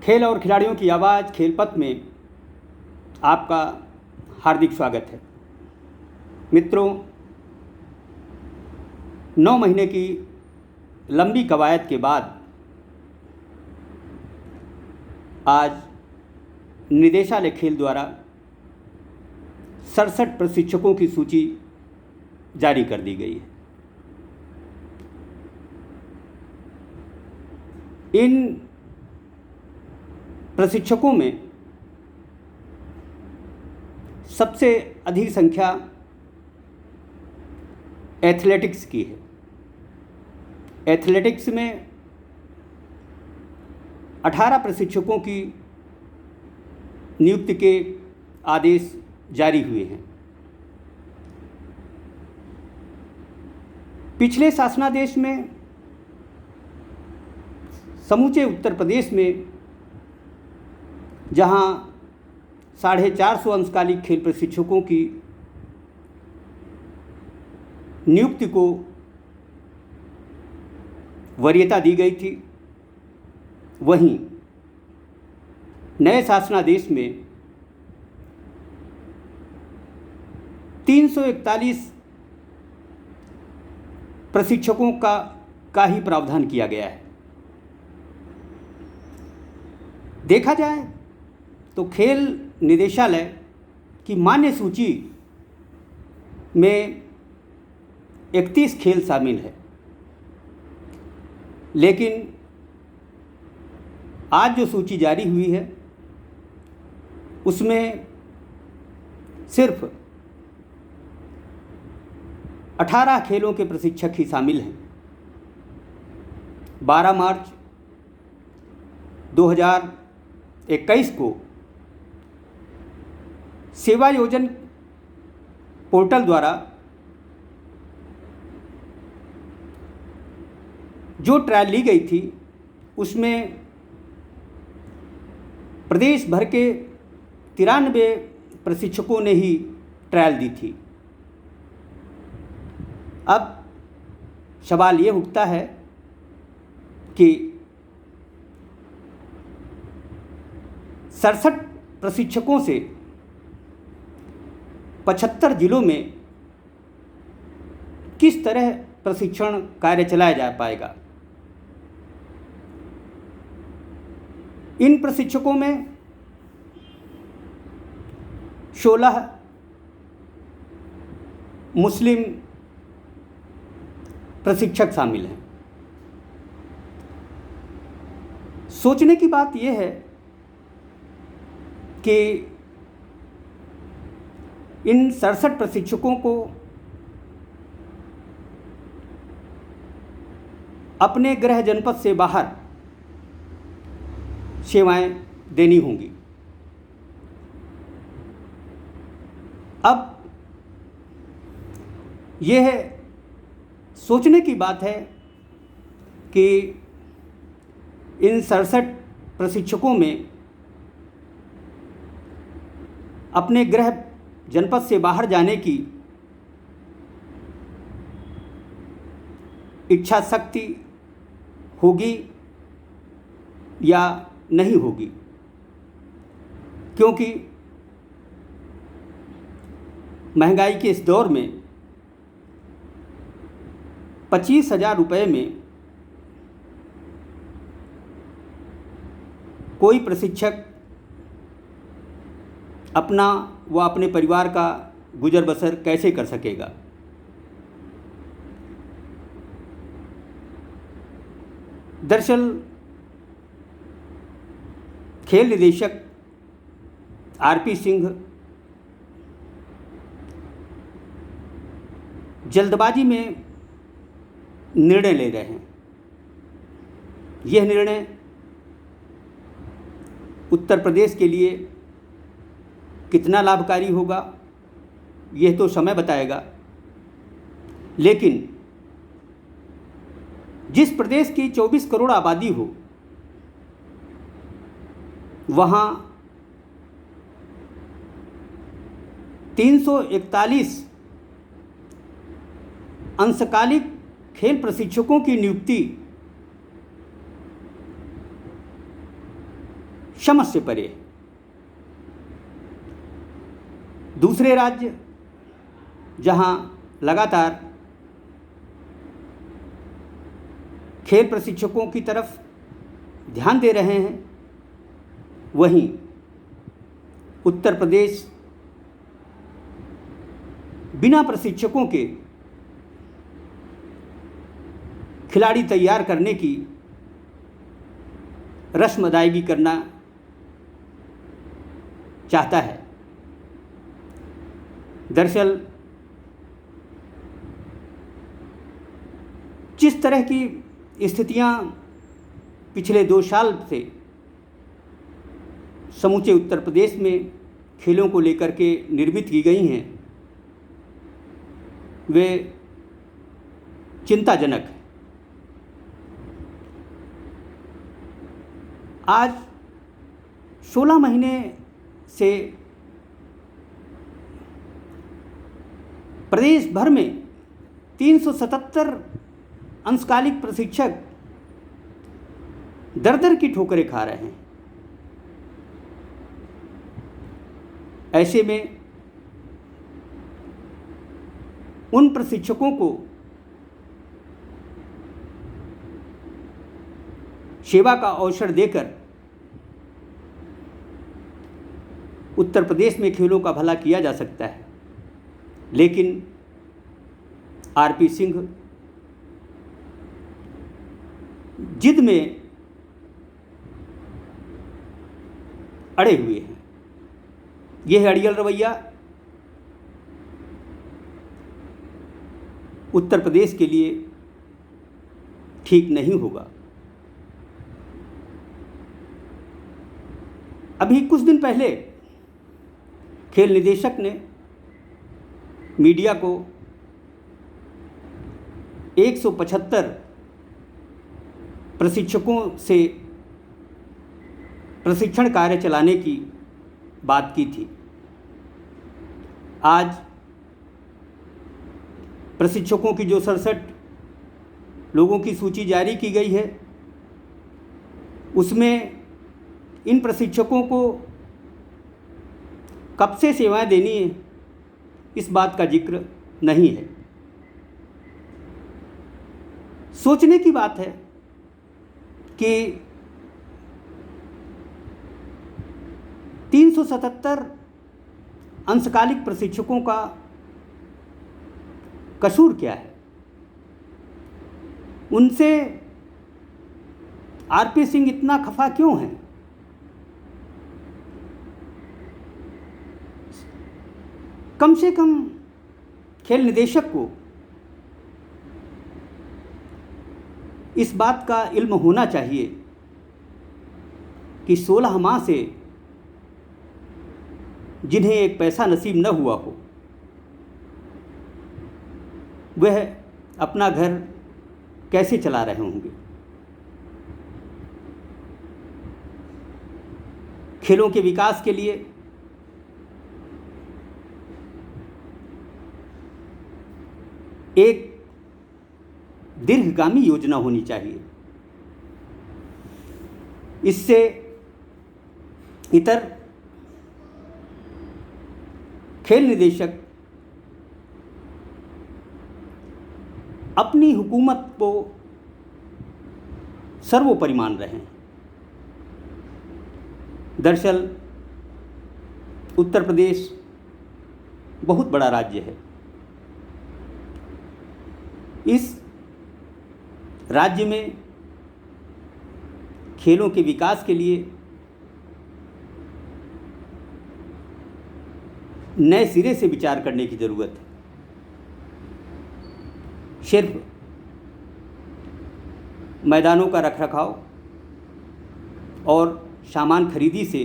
खेल और खिलाड़ियों की आवाज़ खेलपथ में आपका हार्दिक स्वागत है। मित्रों, 9 महीने की लंबी कवायद के बाद आज निदेशालय खेल द्वारा 67 प्रशिक्षकों की सूची जारी कर दी गई है। इन प्रशिक्षकों में सबसे अधिक संख्या एथलेटिक्स की है। एथलेटिक्स में 18 प्रशिक्षकों की नियुक्ति के आदेश जारी हुए हैं। पिछले शासनादेश में समूचे उत्तर प्रदेश में जहां 450 अंशकालिक खेल प्रशिक्षकों की नियुक्ति को वरीयता दी गई थी, वहीं नए शासनादेश में 341 प्रशिक्षकों का ही प्रावधान किया गया है। देखा जाए तो खेल निदेशालय की मान्य सूची में 31 खेल शामिल है, लेकिन आज जो सूची जारी हुई है उसमें सिर्फ 18 खेलों के प्रशिक्षक ही शामिल हैं। 12 मार्च 2021 को सेवा योजन पोर्टल द्वारा जो ट्रायल ली गई थी उसमें प्रदेश भर के 93 प्रशिक्षकों ने ही ट्रायल दी थी। अब सवाल ये उठता है कि 67 प्रशिक्षकों से 75 जिलों में किस तरह प्रशिक्षण कार्य चलाया जा पाएगा। इन प्रशिक्षकों में 16 मुस्लिम प्रशिक्षक शामिल हैं। सोचने की बात यह है कि इन 67 प्रशिक्षकों को अपने गृह जनपद से बाहर सेवाएं देनी होंगी। अब यह सोचने की बात है कि इन 67 प्रशिक्षकों में अपने गृह जनपद से बाहर जाने की इच्छा शक्ति होगी या नहीं होगी, क्योंकि महंगाई के इस दौर में 25,000 रुपये में कोई प्रशिक्षक अपना व अपने परिवार का गुजर बसर कैसे कर सकेगा। दरअसल खेल निदेशक आरपी सिंह जल्दबाजी में निर्णय ले रहे हैं। यह निर्णय उत्तर प्रदेश के लिए कितना लाभकारी होगा यह तो समय बताएगा, लेकिन जिस प्रदेश की 24 करोड़ आबादी हो वहाँ 341 अंशकालिक खेल प्रशिक्षकों की नियुक्ति समझ से परे है। दूसरे राज्य जहां लगातार खेल प्रशिक्षकों की तरफ ध्यान दे रहे हैं, वहीं उत्तर प्रदेश बिना प्रशिक्षकों के खिलाड़ी तैयार करने की रस्म अदायगी करना चाहता है। दरअसल जिस तरह की स्थितियां पिछले 2 साल से समूचे उत्तर प्रदेश में खेलों को लेकर के निर्मित की गई हैं, वे चिंताजनक है। आज 16 महीने से प्रदेश भर में 377 अंशकालिक प्रशिक्षक दर-दर की ठोकरें खा रहे हैं। ऐसे में उन प्रशिक्षकों को सेवा का अवसर देकर उत्तर प्रदेश में खेलों का भला किया जा सकता है, लेकिन आरपी सिंह जिद में अड़े हुए हैं। यह अड़ियल रवैया उत्तर प्रदेश के लिए ठीक नहीं होगा। अभी कुछ दिन पहले खेल निदेशक ने मीडिया को 175 प्रशिक्षकों से प्रशिक्षण कार्य चलाने की बात की थी। आज प्रशिक्षकों की जो 67 लोगों की सूची जारी की गई है, उसमें इन प्रशिक्षकों को कब से सेवाएं देनी है, इस बात का जिक्र नहीं है। सोचने की बात है कि 377 अंशकालिक प्रशिक्षकों का कसूर क्या है? उनसे आरपी सिंह इतना खफा क्यों हैं? कम से कम खेल निदेशक को इस बात का इल्म होना चाहिए कि 16 माह से जिन्हें एक पैसा नसीब न हुआ हो, वह अपना घर कैसे चला रहे होंगे। खेलों के विकास के लिए एक दीर्घगामी योजना होनी चाहिए। इससे इतर खेल निदेशक अपनी हुकूमत को सर्वोपरि मान रहे हैं। दरअसल उत्तर प्रदेश बहुत बड़ा राज्य है। इस राज्य में खेलों के विकास के लिए नए सिरे से विचार करने की ज़रूरत है। सिर्फ मैदानों का रखरखाव और सामान खरीदी से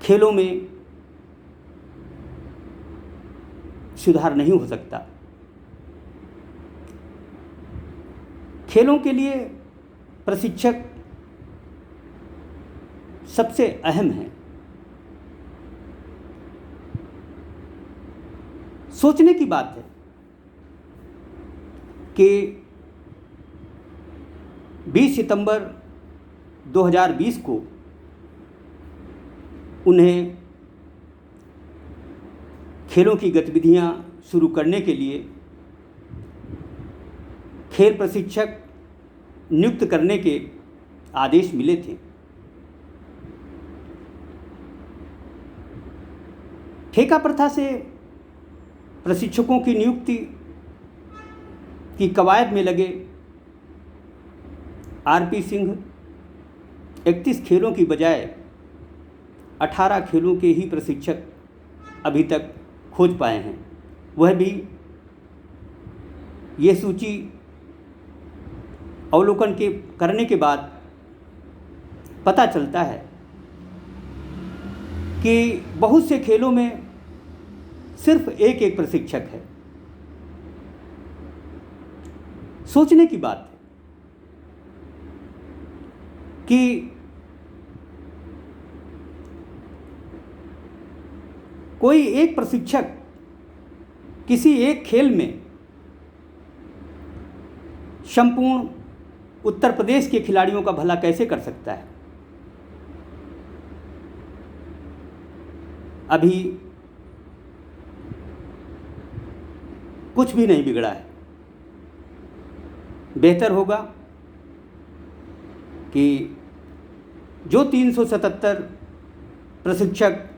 खेलों में सुधार नहीं हो सकता। खेलों के लिए प्रशिक्षक सबसे अहम है। सोचने की बात है कि 20 सितंबर 2020 को उन्हें खेलों की गतिविधियां शुरू करने के लिए खेल प्रशिक्षक नियुक्त करने के आदेश मिले थे। ठेका प्रथा से प्रशिक्षकों की नियुक्ति की कवायद में लगे आरपी सिंह 31 खेलों की बजाय 18 खेलों के ही प्रशिक्षक अभी तक खोज पाए हैं। वह भी ये सूची अवलोकन करने के बाद पता चलता है कि बहुत से खेलों में सिर्फ एक प्रशिक्षक है। सोचने की बात है कि कोई एक प्रशिक्षक किसी एक खेल में संपूर्ण उत्तर प्रदेश के खिलाड़ियों का भला कैसे कर सकता है। अभी कुछ भी नहीं बिगड़ा है। बेहतर होगा कि जो 377 प्रशिक्षक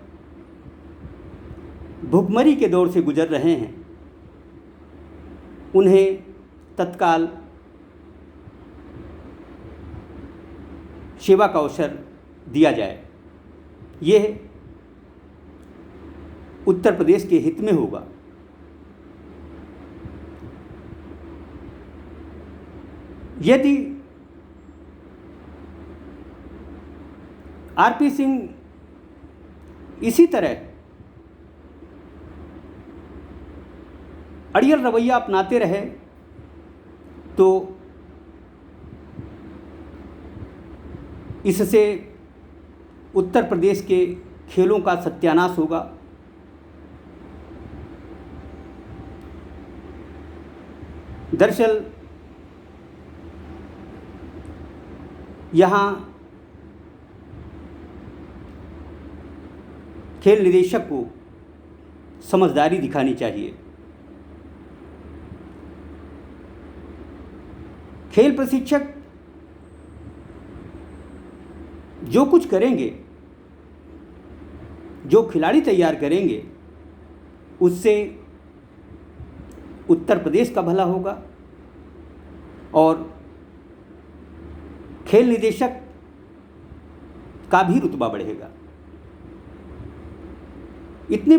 भुखमरी के दौर से गुजर रहे हैं उन्हें तत्काल सेवा का अवसर दिया जाए। यह उत्तर प्रदेश के हित में होगा। यदि आरपी सिंह इसी तरह अड़ियल रवैया अपनाते रहे तो इससे उत्तर प्रदेश के खेलों का सत्यानाश होगा। दरअसल यहाँ खेल निदेशक को समझदारी दिखानी चाहिए। खेल प्रशिक्षक जो कुछ करेंगे, जो खिलाड़ी तैयार करेंगे, उससे उत्तर प्रदेश का भला होगा और खेल निदेशक का भी रुतबा बढ़ेगा। इतने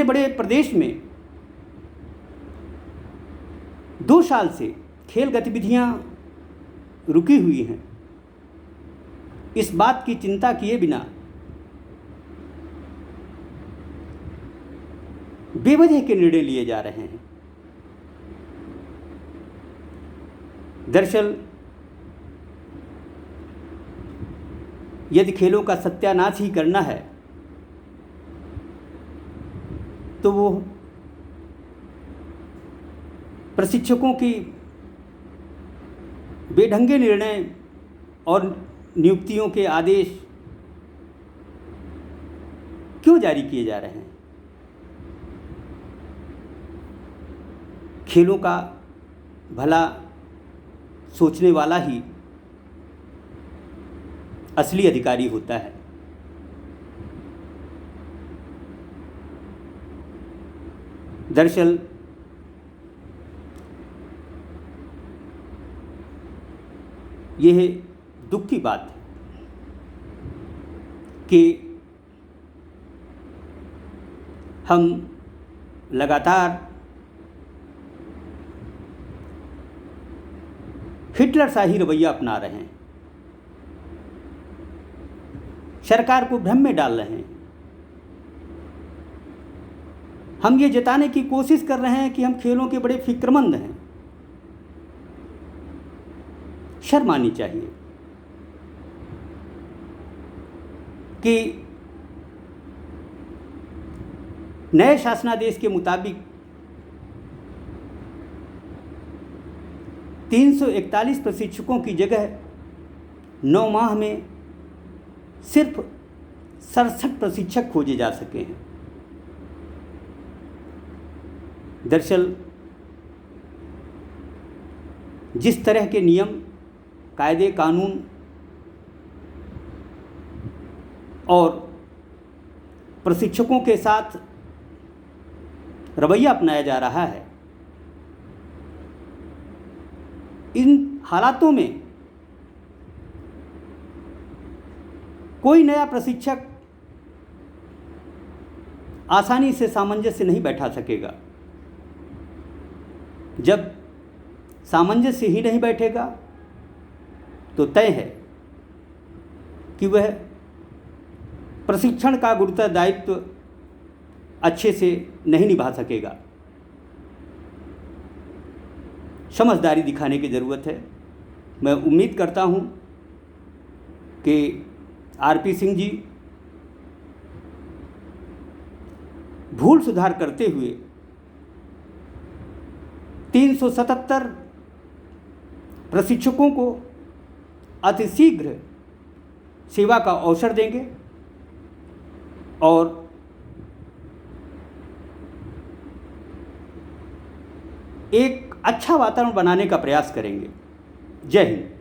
बड़े प्रदेश में 2 साल से खेल गतिविधियां रुकी हुई हैं। इस बात की चिंता किए बिना बेवजह के निर्णय लिए जा रहे हैं। दरअसल यदि खेलों का सत्यानाश ही करना है तो वो प्रशिक्षकों की बेढंगे निर्णय और नियुक्तियों के आदेश क्यों जारी किए जा रहे हैं। खेलों का भला सोचने वाला ही असली अधिकारी होता है। दरअसल यह दुख की बात है कि हम लगातार हिटलर शाही रवैया अपना रहे हैं, सरकार को भ्रम में डाल रहे हैं। हम ये जताने की कोशिश कर रहे हैं कि हम खेलों के बड़े फिक्रमंद हैं। शर्म आनी चाहिए कि नए शासनादेश के मुताबिक 341 प्रशिक्षकों की जगह 9 माह में सिर्फ 67 प्रशिक्षक खोजे जा सके हैं। दरअसल जिस तरह के नियम, कायदे, कानून और प्रशिक्षकों के साथ रवैया अपनाया जा रहा है, इन हालातों में कोई नया प्रशिक्षक आसानी से सामंजस्य नहीं बैठा सकेगा। जब सामंजस्य ही नहीं बैठेगा तो तय है कि वह प्रशिक्षण का गुरुतर दायित्व अच्छे से नहीं निभा सकेगा। समझदारी दिखाने की ज़रूरत है। मैं उम्मीद करता हूँ कि आरपी सिंह जी भूल सुधार करते हुए 377 प्रशिक्षकों को अतिशीघ्र सेवा का अवसर देंगे और एक अच्छा वातावरण बनाने का प्रयास करेंगे। जय हिंद।